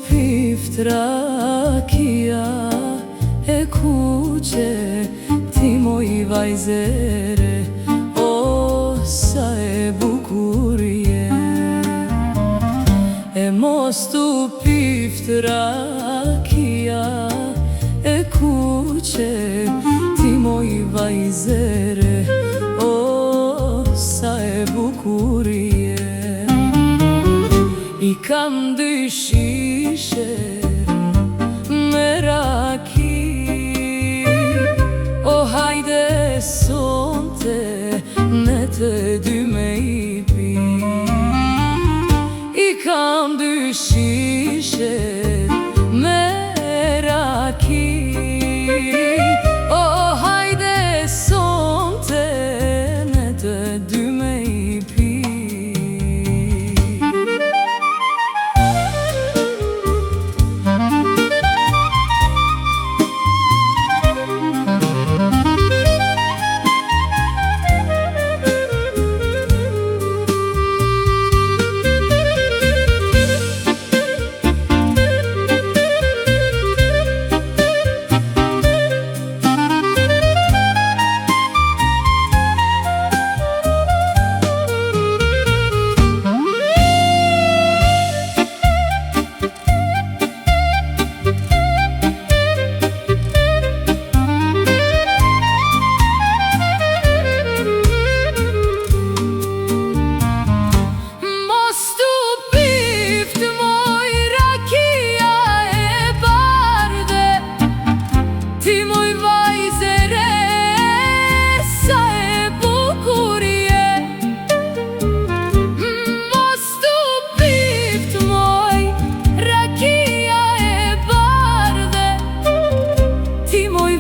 pift rakia e kuqe, ti moj vajzere, o sa e bukur je. E mos tu pift rakia e kuqe, ti moj vajzere, o sa e bukur je. I kam dy shishe me raki, o hajde sonte ne të dy me i pi. I kam dy shishe me raki, o hajde sonte ne të dy me i pi.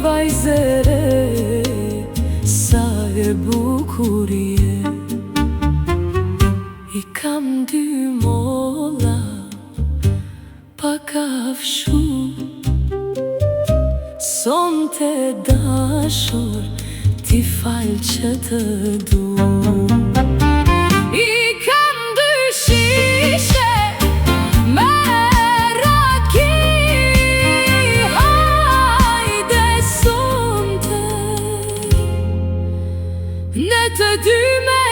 Vajzere, sa e bukur je. I kam dy molla pa kafshu, sonte dashur ti fal që të du. I kam dy shishe me ne të dy me